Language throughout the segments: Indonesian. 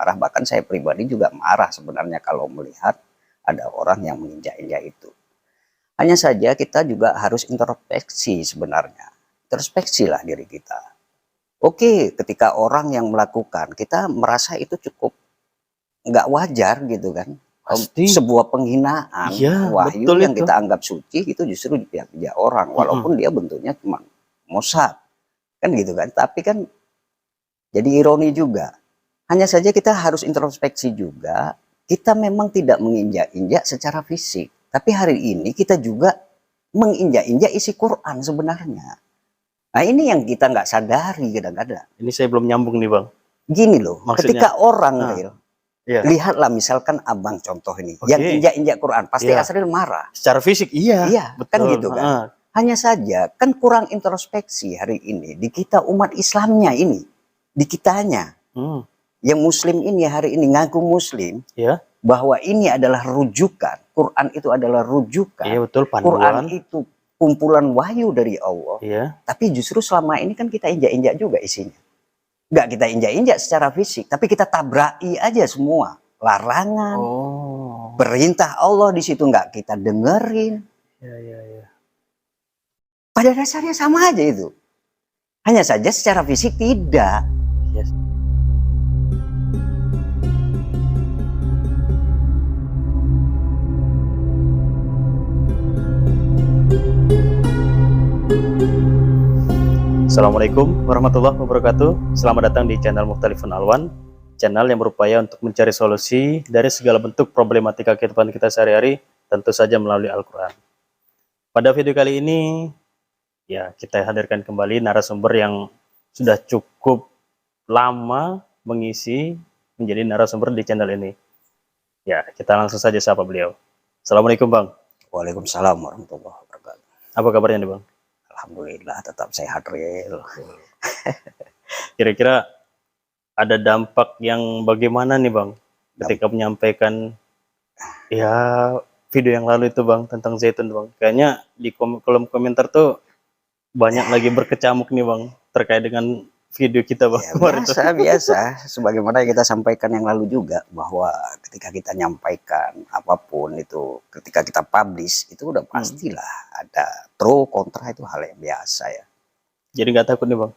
marah. Bahkan saya pribadi juga marah sebenarnya kalau melihat ada orang yang menginjak-injak itu. Hanya saja kita juga harus introspeksi sebenarnya. Introspeksilah diri kita. Oke, ketika orang yang melakukan, kita merasa itu cukup nggak wajar gitu kan. Pasti. Sebuah penghinaan Iya, wahyu betul yang itu. kita anggap suci itu justru dipihak-pihak orang. Walaupun dia bentuknya cuma mosad. Kan gitu kan. Tapi kan jadi ironi juga. Hanya saja kita harus introspeksi juga. Kita memang tidak menginjak-injak secara fisik. Tapi hari ini kita juga menginjak-injak isi Quran sebenarnya. Nah ini yang kita nggak sadari kadang-kadang. Ini saya belum nyambung nih Bang. Gini loh, Maksudnya? ketika orang real, iya. lihatlah misalkan abang contoh ini, yang injak-injak Quran, pasti Asril marah. Secara fisik iya. Iya, betul. kan gitu kan. Hanya saja kan kurang introspeksi hari ini di kita umat Islamnya ini, di kitanya. Yang muslim ini hari ini ngaku muslim, bahwa ini adalah rujukan, Quran itu adalah rujukan. Iya betul, panduan. Quran itu kumpulan wahyu dari Allah. Iya. Tapi justru selama ini kan kita injak-injak juga isinya. Nggak kita injak-injak secara fisik, tapi kita tabraki aja semua. Larangan, perintah Allah di situ nggak kita dengerin. Iya. Pada dasarnya sama aja itu. Hanya saja secara fisik tidak. Yes. Assalamualaikum warahmatullahi wabarakatuh. Selamat datang di channel Mukhtalifun Alwan, channel yang berupaya untuk mencari solusi dari segala bentuk problematika kehidupan kita sehari-hari, tentu saja melalui Al-Quran. Pada video kali ini, ya kita hadirkan kembali narasumber yang sudah cukup lama mengisi menjadi narasumber di channel ini. Ya, kita langsung saja sapa beliau. Assalamualaikum Bang. Waalaikumsalam warahmatullahi wabarakatuh. Apa kabarnya nih Bang? Alhamdulillah tetap sehat real. Kira-kira ada dampak yang bagaimana nih Bang ketika menyampaikan ya video yang lalu itu Bang tentang zaitun Bang? Kayaknya di kolom komentar tuh banyak lagi berkecamuk nih Bang terkait dengan video kita Bang. Ya, biasa sebagaimana yang kita sampaikan yang lalu juga, bahwa ketika kita nyampaikan apapun itu, ketika kita publish itu udah pastilah ada pro kontra, itu hal yang biasa ya. Jadi nggak takut nih Bang?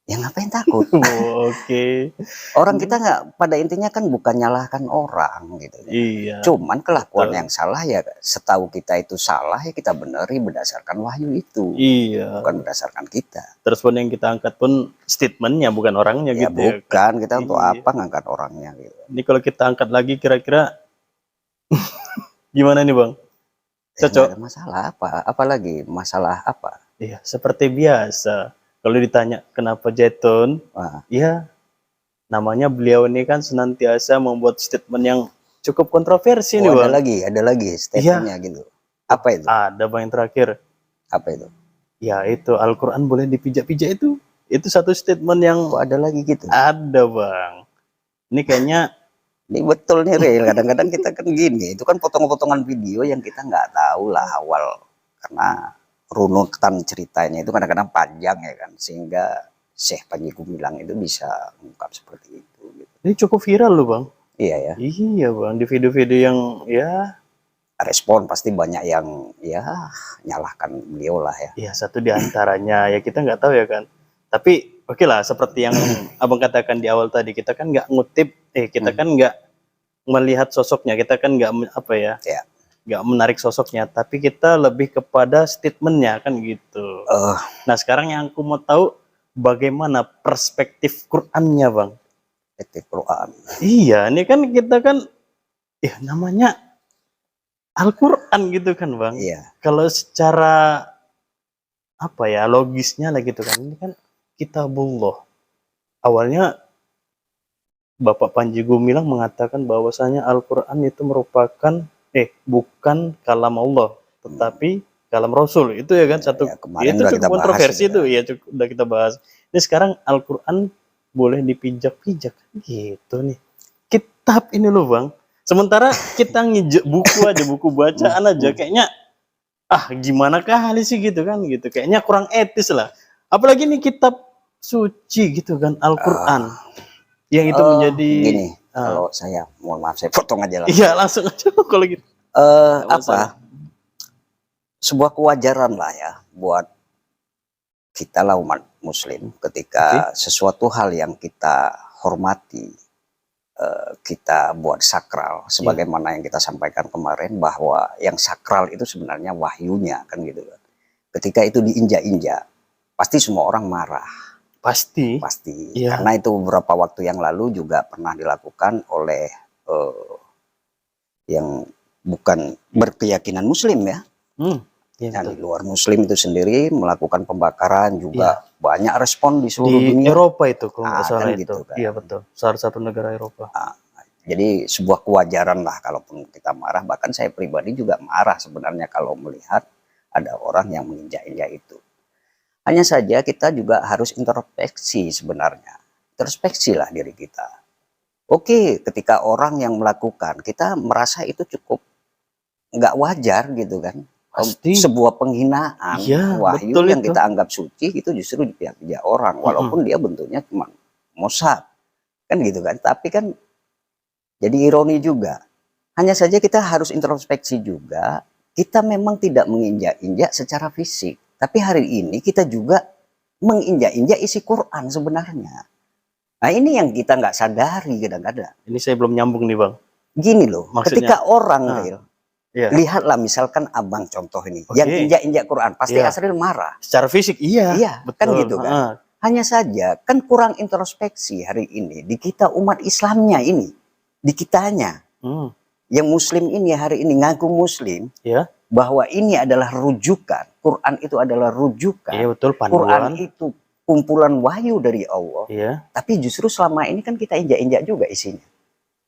Ya ngapain takut? Oke. Orang kita nggak, pada intinya kan bukan nyalahkan orang gitu. Iya. Cuman kelakuan yang salah ya setahu kita itu salah, ya kita beneri berdasarkan wahyu itu. Iya. Bukan berdasarkan kita. Terus pun yang kita angkat pun statementnya bukan orangnya ya, gitu. Bukan kita untuk apa ngangkat orangnya gitu. Ini kalau kita angkat lagi kira-kira gimana nih Bang? Cocok? Ada masalah apa? Apalagi masalah apa? Iya, seperti biasa. Kalau ditanya kenapa zaitun, ya namanya beliau ini kan senantiasa membuat statement yang cukup kontroversi nih Bang. Ada lagi statementnya gitu. Apa itu? Ada Bang yang terakhir. Apa itu? Ya itu Al-Quran boleh dipijak-pijak itu. Itu satu statement yang ada lagi gitu. Ada Bang. Ini kayaknya ini betul nih real. Kadang-kadang kita kan gini, itu kan potong-potongan video yang kita nggak tahu lah awal, karena runutan ceritanya itu kadang-kadang panjang ya kan, sehingga Syekh Panji Gumilang itu bisa mengungkap seperti itu gitu. Ini cukup viral loh Bang. Iya ya. Iya Bang, di video-video yang ya respon pasti banyak yang ya nyalahkan beliau lah ya. Iya, satu di antaranya ya kita nggak tahu ya kan. Tapi oke lah, seperti yang Abang katakan di awal tadi, kita kan nggak ngutip, kita kan nggak melihat sosoknya, kita kan nggak apa ya. Nggak menarik sosoknya, tapi kita lebih kepada statementnya kan gitu. Nah sekarang yang aku mau tahu bagaimana perspektif Qurannya Bang? Perspektif Quran. Iya, ini kan kita kan ya namanya Al-Quran gitu kan Bang. Iya. Kalau secara apa ya logisnya lah gitu kan, ini kan kitabullah. Awalnya Bapak Panji Gumilang mengatakan bahwasanya Al-Quran itu merupakan bukan kalam Allah, tetapi kalam Rasul. Itu ya kan satu. Ya, itu cukup kontroversi itu. Ya udah kita bahas. Ini sekarang Al-Quran boleh dipijak-pijak gitu nih. Kitab ini loh Bang. Sementara kita ngijek buku aja, buku bacaan aja kayaknya gimana kali sih gitu kan gitu. Kayaknya kurang etis lah. Apalagi nih kitab suci gitu kan, Al-Quran. Yang itu menjadi gini. Kalau saya, mohon maaf, saya potong aja lah. Iya, langsung aja kalau gitu. Apa? Sebuah kewajaran lah ya buat kita lah umat Muslim ketika sesuatu hal yang kita hormati, kita buat sakral, sebagaimana yang kita sampaikan kemarin bahwa yang sakral itu sebenarnya wahyunya kan gitu kan. Ketika itu diinjak-injak, pasti semua orang marah. Pasti. Iya. Karena itu beberapa waktu yang lalu juga pernah dilakukan oleh yang bukan berkeyakinan Muslim ya. Yang di luar Muslim itu sendiri melakukan pembakaran juga banyak respon di seluruh Di dunia. Eropa itu kalau nggak salah kan itu. gitu kan. Iya betul. Salah satu negara Eropa. Jadi sebuah kewajaran lah kalaupun kita marah. Bahkan saya pribadi juga marah sebenarnya kalau melihat ada orang yang menginjak-injak itu. Hanya saja kita juga harus introspeksi sebenarnya. Introspeksi lah diri kita. Oke, ketika orang yang melakukan, kita merasa itu cukup nggak wajar gitu kan. Pasti. Sebuah penghinaan, wahyu yang kita anggap suci itu justru dipihak-pihak orang. Walaupun dia bentuknya cuma Mossad. Kan gitu kan. Tapi kan jadi ironi juga. Hanya saja kita harus introspeksi juga. Kita memang tidak menginjak-injak secara fisik. Tapi hari ini kita juga menginjak-injak isi Quran sebenarnya. Nah ini yang kita nggak sadari kadang-kadang. Ini saya belum nyambung nih Bang. Gini loh, ketika orang real, lihatlah misalkan abang contoh ini, yang injak-injak Quran, pasti Asril marah. Secara fisik iya betul. Kan gitu kan. Hanya saja kan kurang introspeksi hari ini di kita umat Islamnya ini, di kitanya. Yang Muslim ini hari ini ngaku Muslim, bahwa ini adalah rujukan. Quran itu adalah rujukan. Iya betul, panduan. Quran itu kumpulan wahyu dari Allah. Tapi justru selama ini kan kita injak-injak juga isinya.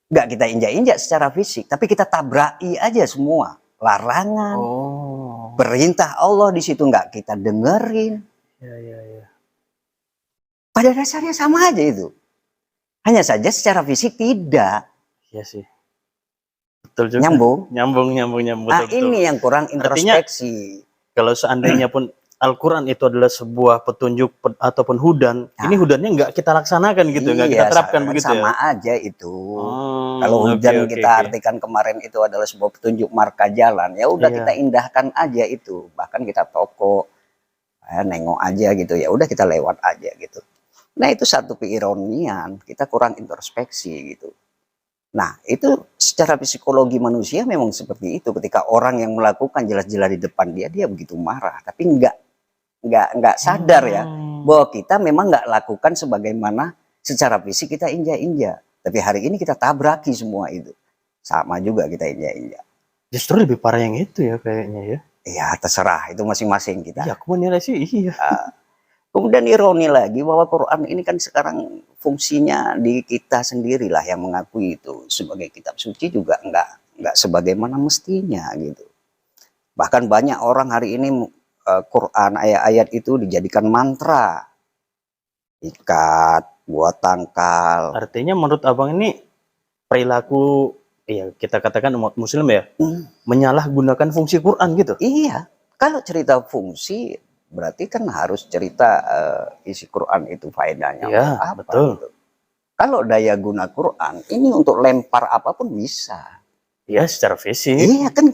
Nggak kita injak-injak secara fisik, tapi kita tabraki aja semua. Larangan, perintah Allah di situ nggak kita dengerin. Pada dasarnya sama aja itu. Hanya saja secara fisik tidak. Iya sih. Betul juga. Nyambung. Nah betul. Ini yang kurang introspeksi. Artinya, kalau seandainya pun Al-Quran itu adalah sebuah petunjuk ataupun hudan, ini hudannya nggak kita laksanakan gitu, nggak kita terapkan begitu sama aja itu. Kalau hujan kita artikan kemarin itu adalah sebuah petunjuk marka jalan, ya udah kita indahkan aja itu. Bahkan kita toko, nengok aja gitu, ya udah kita lewat aja gitu. Nah itu satu keironian, kita kurang introspeksi gitu. Nah itu secara psikologi manusia memang seperti itu. Ketika orang yang melakukan jelas-jelas di depan dia begitu marah, tapi nggak sadar ya bahwa kita memang nggak lakukan sebagaimana secara fisik kita injak-injak. Tapi hari ini kita tabraki semua itu. Sama juga kita injak-injak. Justru lebih parah yang itu ya kayaknya ya. Iya terserah, itu masing-masing kita. Ya aku menilai sih iya. Kemudian ironi lagi bahwa Quran ini kan sekarang fungsinya di kita sendirilah yang mengakui itu sebagai kitab suci juga nggak sebagaimana mestinya gitu. Bahkan banyak orang hari ini Quran ayat-ayat itu dijadikan mantra, ikat, buat tangkal. Artinya menurut abang ini perilaku ya kita katakan umat Muslim ya menyalahgunakan fungsi Quran gitu. Iya, kalau cerita fungsi berarti kan harus cerita isi Quran itu faedahnya apa betul. Gitu. Kalau daya guna Quran ini untuk lempar apapun bisa. Iya secara fisik. Iya kan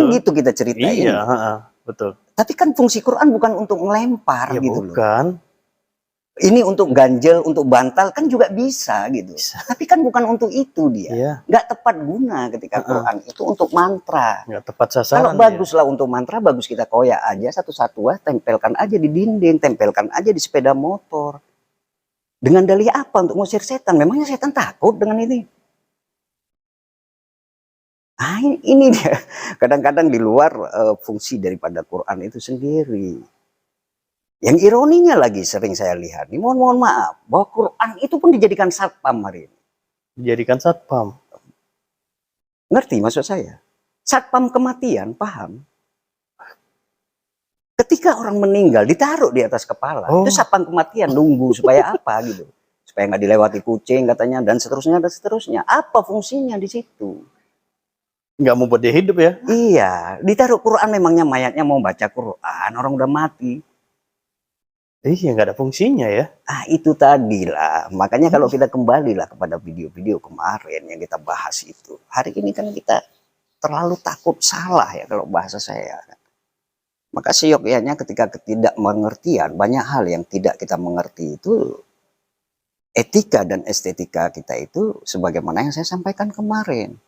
gitu kita ceritain. Iya betul. Tapi kan fungsi Quran bukan untuk melempar gitu bukan. Loh. Ini untuk ganjel, untuk bantal kan juga bisa gitu. Tapi kan bukan untuk itu dia. Nggak tepat guna ketika Quran itu untuk mantra. Nggak tepat sasaran. Kalau baguslah untuk mantra, bagus kita koyak aja satu-satu, tempelkan aja di dinding, tempelkan aja di sepeda motor. Dengan dalih apa untuk ngusir setan? Memangnya setan takut dengan ini? Ah, ini dia. Kadang-kadang di luar fungsi daripada Quran itu sendiri. Yang ironinya lagi sering saya lihat, nih mohon maaf, bahwa Quran itu pun dijadikan satpam hari ini. Dijadikan satpam? Ngerti maksud saya? Satpam kematian, paham? Ketika orang meninggal, ditaruh di atas kepala. Itu satpam kematian, nunggu supaya apa gitu. Supaya nggak dilewati kucing katanya, dan seterusnya, dan seterusnya. Apa fungsinya di situ? Nggak mau buat dia hidup ya? Iya, ditaruh Quran memangnya mayatnya mau baca Quran, orang udah mati. Iya, nggak ada fungsinya ya. Ah, itu tadi lah. Makanya kalau kita kembali lah kepada video-video kemarin yang kita bahas itu. Hari ini kan kita terlalu takut salah ya kalau bahasa saya. Maka seyogyanya ketika ketidakmengertian, banyak hal yang tidak kita mengerti itu, etika dan estetika kita itu sebagaimana yang saya sampaikan kemarin.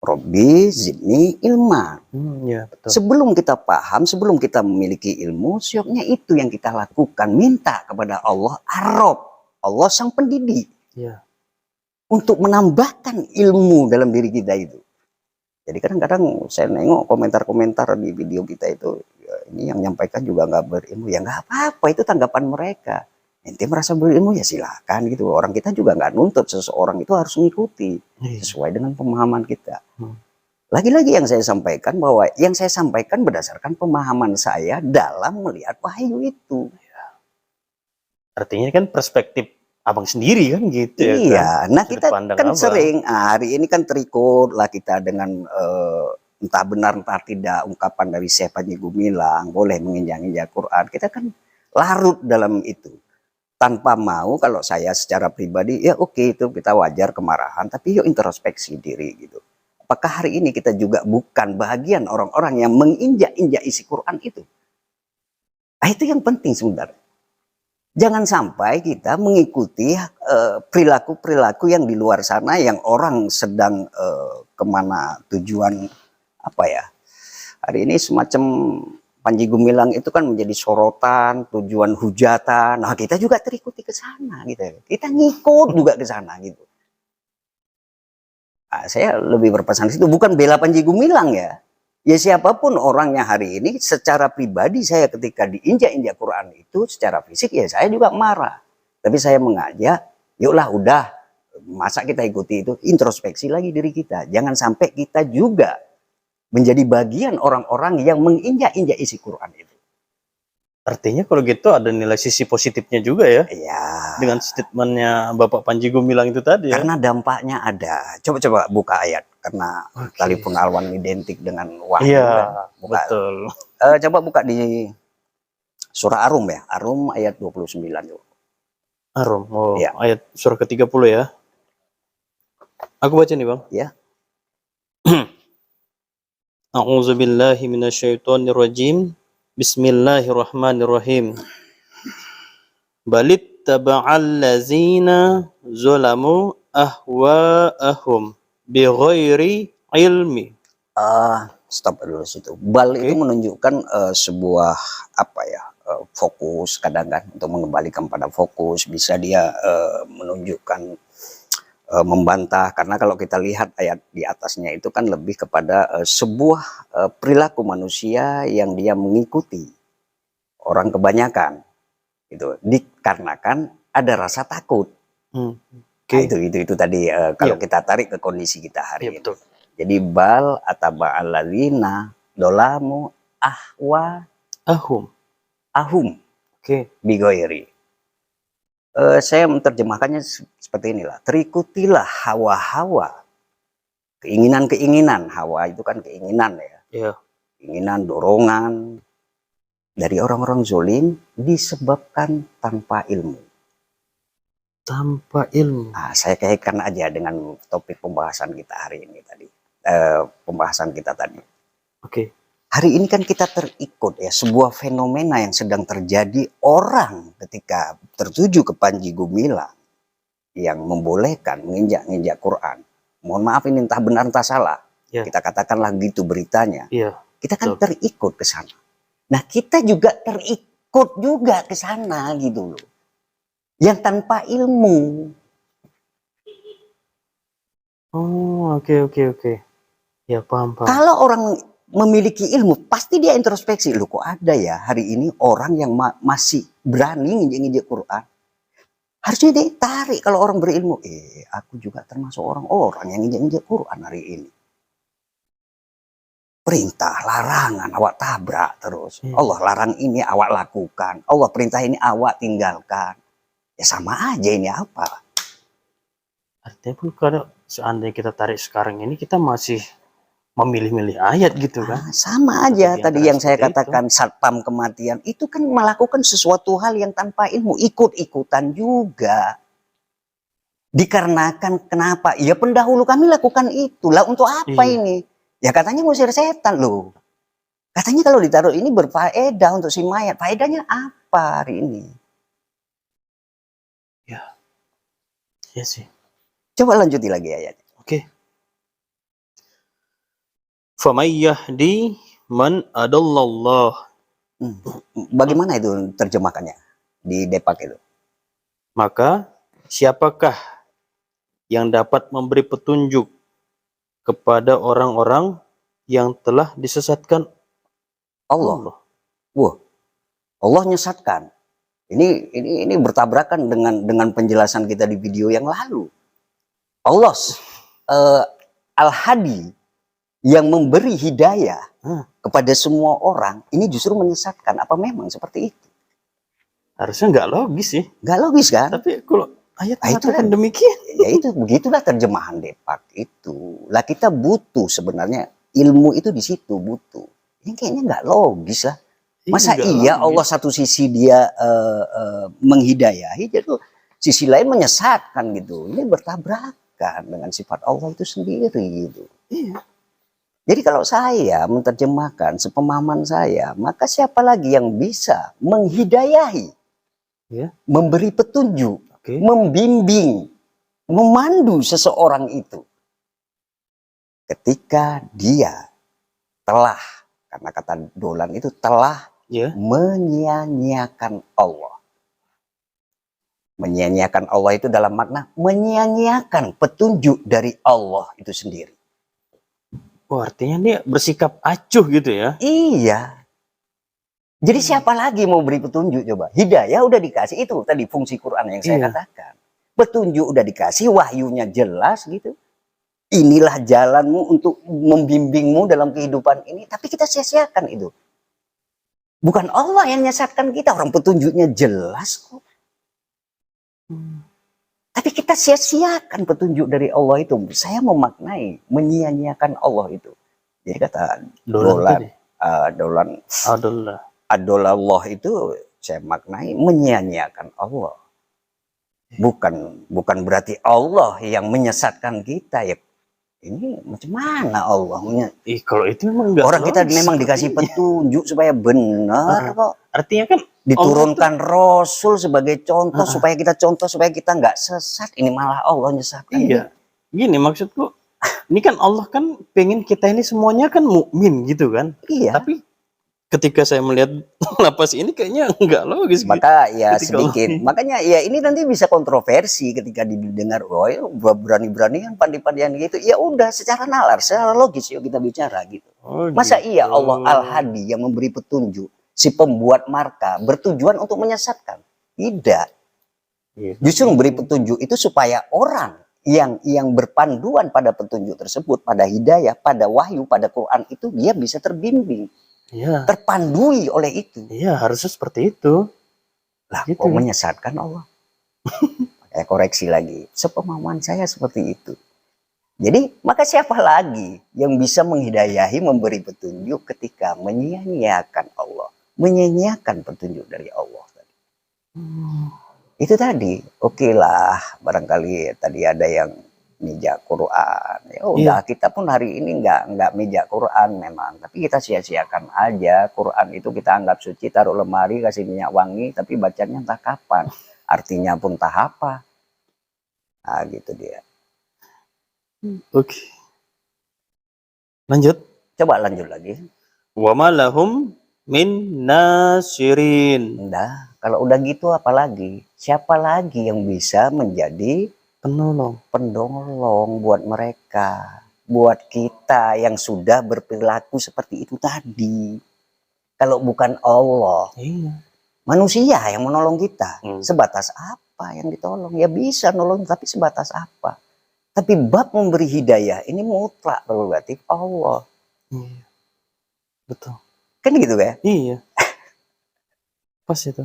Robbi zidni ilma. Ya, betul. Sebelum kita paham, sebelum kita memiliki ilmu, syoknya itu yang kita lakukan. Minta kepada Allah, Ar-Rabb, Allah sang pendidik. Ya. Untuk menambahkan ilmu dalam diri kita itu. Jadi kadang-kadang saya nengok komentar-komentar di video kita itu, ya ini yang nyampaikan juga nggak berilmu. Ya nggak apa-apa, itu tanggapan mereka. Ente merasa berilmu ya silakan gitu. Orang kita juga nggak nuntut seseorang itu harus mengikuti sesuai dengan pemahaman kita. Lagi-lagi yang saya sampaikan bahwa yang saya sampaikan berdasarkan pemahaman saya dalam melihat wahyu itu. Artinya kan perspektif abang sendiri kan gitu ya. Iya, kan? nah Sudut kita pandang kan abang. sering hari ini kan terikut lah kita dengan entah benar entah tidak ungkapan dari Syekh Panji Gumilang boleh menginjak-injak Quran. Kita kan larut dalam itu. Tanpa mau, kalau saya secara pribadi, ya oke itu kita wajar kemarahan, tapi yuk introspeksi diri gitu. Apakah hari ini kita juga bukan bahagian orang-orang yang menginjak-injak isi Quran itu? Nah, itu yang penting sebenarnya. Jangan sampai kita mengikuti perilaku-perilaku yang di luar sana, yang orang sedang kemana tujuan apa ya. Hari ini semacam Panji Gumilang itu kan menjadi sorotan, tujuan hujatan. Nah, kita juga terikuti ke sana gitu. Kita ngikut juga ke sana gitu. Nah, saya lebih berpesan di situ, bukan bela Panji Gumilang ya. Ya siapapun orangnya hari ini secara pribadi saya ketika diinjak-injak Quran itu secara fisik ya saya juga marah. Tapi saya mengajak, yuklah udah masa kita ikuti itu, introspeksi lagi diri kita. Jangan sampai kita juga menjadi bagian orang-orang yang menginjak-injak isi Quran itu. Artinya kalau gitu ada nilai sisi positifnya juga ya. Iya. Dengan statementnya Bapak Panji Gumilang itu tadi ya. Karena dampaknya ada. Coba-coba buka ayat. Karena tali pengalaman identik dengan wahyu. Iya, kan? betul. Coba buka di surah Arum ya. Arum ayat 29. Arum, Ya. Ayat surah ke-30 ya. Aku baca nih Bang. Ya. A'udzubillahi minasyaitonirrajim. Bismillahirrahmanirrahim. Balit taba'al lazina zalamu ahwa'ahum bighairi ilmi. Stop dulu situ. Bal itu menunjukkan sebuah apa ya, fokus kadang kan untuk mengembalikan pada fokus. Bisa dia menunjukkan membantah, karena kalau kita lihat ayat di atasnya itu kan lebih kepada sebuah perilaku manusia yang dia mengikuti orang kebanyakan itu dikarenakan ada rasa takut. Nah, itu tadi kalau kita tarik ke kondisi kita hari ini. Betul. Jadi bal ataba alladzina dolamu ahum bigoiri. Saya menerjemahkannya seperti inilah. Terikutilah hawa-hawa, keinginan-keinginan. Hawa itu kan keinginan ya. Iya. Keinginan, dorongan dari orang-orang zolim disebabkan tanpa ilmu. Tanpa ilmu. Nah, saya kaitkan aja dengan topik pembahasan kita hari ini tadi. Pembahasan kita tadi. Hari ini kan kita terikut ya sebuah fenomena yang sedang terjadi, orang ketika tertuju ke Panji Gumilang yang membolehkan menginjak-injak Quran. Mohon maaf ini entah benar entah salah. Kita katakanlah gitu beritanya. Kita kan terikut ke sana. Nah, kita juga terikut juga ke sana gitu loh. Yang tanpa ilmu. Oke. Ya, paham. Kalau orang memiliki ilmu, pasti dia introspeksi. Loh kok ada ya hari ini orang yang masih berani nginjek-injek Quran. Harusnya ditarik kalau orang berilmu. Aku juga termasuk orang-orang yang nginjek-injek Quran hari ini. Perintah, larangan, awak tabrak terus. Allah larang ini, awak lakukan. Allah perintah ini, awak tinggalkan. Ya sama aja ini apa? Artinya pun kalau seandainya kita tarik sekarang ini, kita masih memilih-milih ayat gitu kan. Sama aja Di tadi antara yang saya seperti itu. katakan satpam kematian itu kan melakukan sesuatu hal yang tanpa ilmu, ikut-ikutan juga. Dikarenakan kenapa? Ya pendahulu kami lakukan itulah untuk apa Iya. ini? Ya katanya ngusir setan loh. Katanya kalau ditaruh ini berfaedah untuk si mayat. Faedahnya apa hari ini? Ya. Iya sih. Coba lanjuti lagi ayatnya. Oke. Faman yahdi man adallallah. Bagaimana itu terjemahkannya di Depak itu? Maka siapakah yang dapat memberi petunjuk kepada orang-orang yang telah disesatkan Allah. Allah? Wah, Allah nyesatkan. Ini bertabrakan dengan penjelasan kita di video yang lalu. Allah Al-Hadi yang memberi hidayah kepada semua orang, ini justru menyesatkan. Apa memang seperti itu? Harusnya nggak logis sih. Nggak logis kan? Tapi kalau ayat Nah, itu mengatakan kan demikian. Ya itu begitulah terjemahan Depak itu. Lah kita butuh sebenarnya ilmu itu di situ butuh. Ini kayaknya nggak logis lah. Masa Nggak iya logis. Allah satu sisi dia menghidayahi, jadi sisi lain menyesatkan gitu. Ini bertabrakan dengan sifat Allah itu sendiri gitu. Iya. Jadi kalau saya menerjemahkan sepemahaman saya, maka siapa lagi yang bisa menghidayahi, Ya. memberi petunjuk, Oke. membimbing, memandu seseorang itu ketika dia telah, karena kata Dolan itu telah Ya. menyia-nyiakan Allah. Menyia-nyiakan Allah itu dalam makna menyia-nyiakan petunjuk dari Allah itu sendiri. Oh, artinya dia bersikap acuh gitu ya? Iya. Jadi siapa lagi mau beri petunjuk coba? Hidayah udah dikasih, itu tadi fungsi Quran yang saya Iya. katakan. Petunjuk udah dikasih, wahyunya jelas gitu. Inilah jalanmu untuk membimbingmu dalam kehidupan ini, tapi kita sia-siakan itu. Bukan Allah yang menyesatkan kita, orang petunjuknya jelas kok. Tapi kita sia-siakan petunjuk dari Allah itu. Saya memaknai menyia-nyiakan Allah itu. Jadi kata Dolan, Adolallah itu saya maknai menyia-nyiakan Allah. Bukan berarti Allah yang menyesatkan kita ya. Ini macam mana Allah? Kalau itu memang enggak Orang kita logis memang dikasih sepertinya. petunjuk supaya benar kok. Artinya kan Diturunkan Rasul sebagai contoh supaya kita nggak sesat. Ini malah Allah nyesatkan. iya. Gini maksudku, ini kan Allah kan pengen kita ini semuanya kan mukmin gitu kan. Iya. Tapi ketika saya melihat lapas ini kayaknya enggak logis gitu. Maka ya Ketika sedikit. Makanya ya ini nanti bisa kontroversi ketika didengar, oh ya berani-berani yang pandai-pandian gitu. Ya udah secara nalar, secara logis yuk kita bicara gitu. Masa iya Allah Al-Hadi yang memberi petunjuk, si pembuat marka bertujuan untuk menyesatkan? Tidak. Iya. Justru memberi petunjuk itu supaya orang yang berpanduan pada petunjuk tersebut, pada hidayah, pada wahyu, pada Quran itu dia bisa terbimbing. Iya. Terpandui oleh itu. Iya, harusnya seperti itu. Lah, Gitu. kok menyesatkan Allah? Saya koreksi lagi. Sepemahaman saya seperti itu. Jadi, maka siapa lagi yang bisa menghidayahi, memberi petunjuk ketika menyia-nyiakan Allah, menyia-nyiakan petunjuk dari Allah tadi. Itu tadi, oke lah, barangkali tadi ada yang mijak Quran. Ya udah, kita pun hari ini nggak mijak Quran memang, tapi kita sia-siakan aja. Quran itu kita anggap suci, taruh lemari, kasih minyak wangi, tapi bacanya entah kapan, artinya pun entah apa. Nah, gitu dia. Oke. Lanjut. Coba lanjut lagi. Wa ma lahum min nasirin. Nah, kalau udah gitu apalagi? Siapa lagi yang bisa menjadi penolong buat mereka, buat kita yang sudah berperilaku seperti itu tadi? Kalau bukan Allah, manusia yang menolong kita, sebatas apa yang ditolong? Ya bisa nolong, tapi sebatas apa? Tapi bab memberi hidayah ini mutlak prerogatif Allah. Iya. Betul. Kan gitu kan? Iya. Pas itu.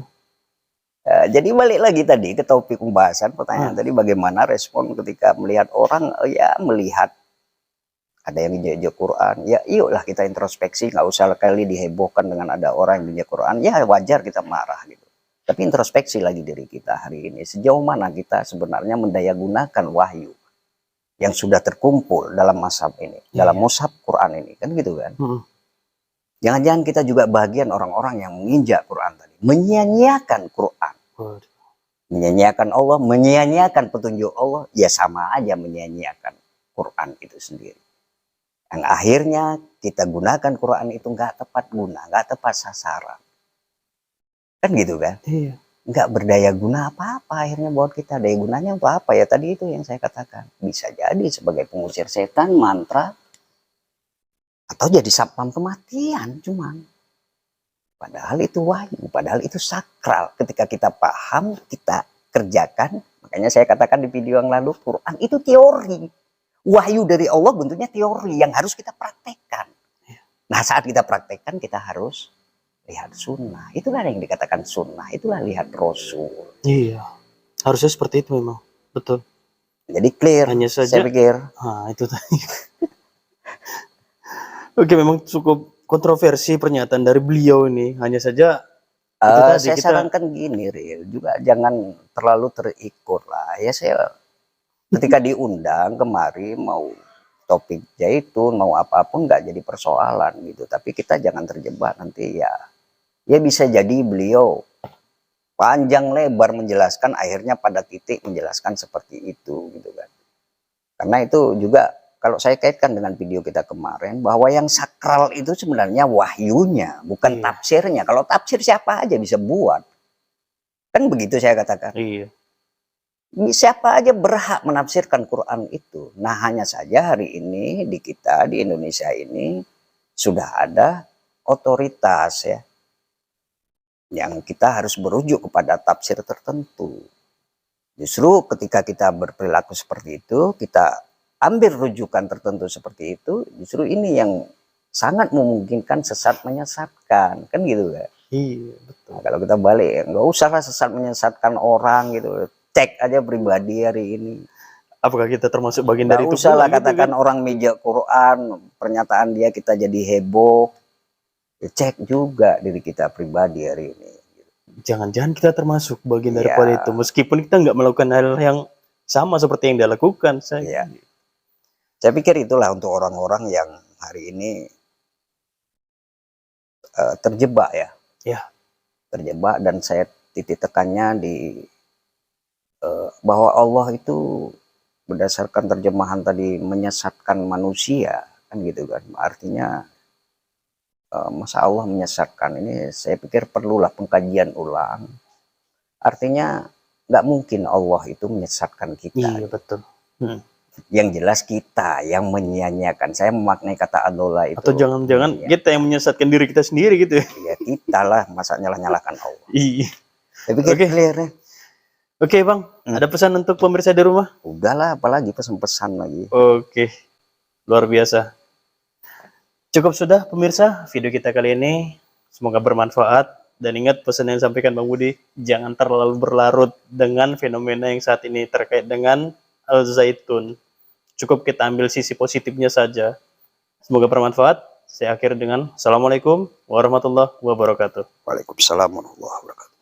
Jadi balik lagi tadi ke topik pembahasan pertanyaan tadi, bagaimana respon ketika melihat orang ya melihat ada yang injak Quran, ya yuklah kita introspeksi, nggak usah kali dihebohkan dengan ada orang yang injak Quran, ya wajar kita marah gitu. Tapi introspeksi lagi diri kita hari ini, sejauh mana kita sebenarnya mendayagunakan wahyu yang sudah terkumpul dalam mazhab ini, dalam mushaf Quran ini, kan gitu kan. Jangan-jangan kita juga bagian orang-orang yang menginjak Quran tadi, menyia-nyiakan Quran, menyia-nyiakan Allah, menyia-nyiakan petunjuk Allah, ya sama aja menyia-nyiakan Quran itu sendiri. Yang akhirnya kita gunakan Quran itu nggak tepat guna, nggak tepat sasaran. Kan gitu kan? Iya. Nggak berdaya guna apa-apa akhirnya buat kita. Daya gunanya untuk apa ya? Tadi itu yang saya katakan. Bisa jadi sebagai pengusir setan, mantra, atau jadi satpam kematian cuman. Padahal itu wahyu, padahal itu sakral. Ketika kita paham, kita kerjakan. Makanya saya katakan di video yang lalu, Quran itu teori. Wahyu dari Allah bentuknya teori yang harus kita praktekkan. Nah saat kita praktekkan kita harus lihat sunnah. Itulah yang dikatakan sunnah. Itulah lihat Rasul. Iya. Harusnya seperti itu memang. Betul. Jadi clear. Hanya saja. Saya pikir. Nah itu tadi. Oke, memang cukup kontroversi pernyataan dari beliau ini. Hanya saja. Saya sarankan gini, Ril. Juga jangan terlalu terikut lah. Ya saya ketika diundang kemari mau topik zaitun mau apapun nggak jadi persoalan gitu, tapi kita jangan terjebak nanti ya bisa jadi beliau panjang lebar menjelaskan akhirnya pada titik menjelaskan seperti itu gitu kan. Karena itu juga kalau saya kaitkan dengan video kita kemarin bahwa yang sakral itu sebenarnya wahyunya bukan tafsirnya. Kalau tafsir siapa aja bisa buat, kan begitu saya katakan. Iya. Siapa aja berhak menafsirkan Quran itu. Nah hanya saja hari ini di kita di Indonesia ini sudah ada otoritas ya yang kita harus merujuk kepada tafsir tertentu. Justru ketika kita berperilaku seperti itu, kita ambil rujukan tertentu seperti itu, justru ini yang sangat memungkinkan sesat menyesatkan, kan gitu kan? Iya betul. Nah, kalau kita balik, nggak usahlah sesat menyesatkan orang gitu. Cek aja pribadi hari ini. Apakah kita termasuk bagian dari itu? Nggak usah lah gitu katakan kan? orang meja Quran, pernyataan dia kita jadi heboh. Ya, cek juga diri kita pribadi hari ini. Jangan-jangan kita termasuk bagian daripada itu. Meskipun kita nggak melakukan hal yang sama seperti yang dia lakukan. Saya pikir itulah untuk orang-orang yang hari ini terjebak ya. Terjebak, dan saya titik tekannya di bahwa Allah itu berdasarkan terjemahan tadi menyesatkan manusia, kan gitu kan. Artinya masa Allah menyesatkan, ini saya pikir perlulah pengkajian ulang. Artinya nggak mungkin Allah itu menyesatkan kita. Iya betul. Yang jelas kita yang menyia-nyiakan. Saya memaknai kata adola itu. Atau jangan-jangan kita yang menyesatkan diri kita sendiri gitu ya? Ya kita lah, masa nyalahkan Allah. Iya. Saya pikir clear ya. Oke Bang, ada pesan untuk pemirsa di rumah? Udahlah, apalagi pesan-pesan lagi. Oke, luar biasa. Cukup sudah pemirsa video kita kali ini. Semoga bermanfaat. Dan ingat pesan yang disampaikan Bang Budi, jangan terlalu berlarut dengan fenomena yang saat ini terkait dengan Al-Zaitun. Cukup kita ambil sisi positifnya saja. Semoga bermanfaat. Saya akhiri dengan Assalamualaikum warahmatullahi wabarakatuh. Waalaikumsalam warahmatullahi wabarakatuh.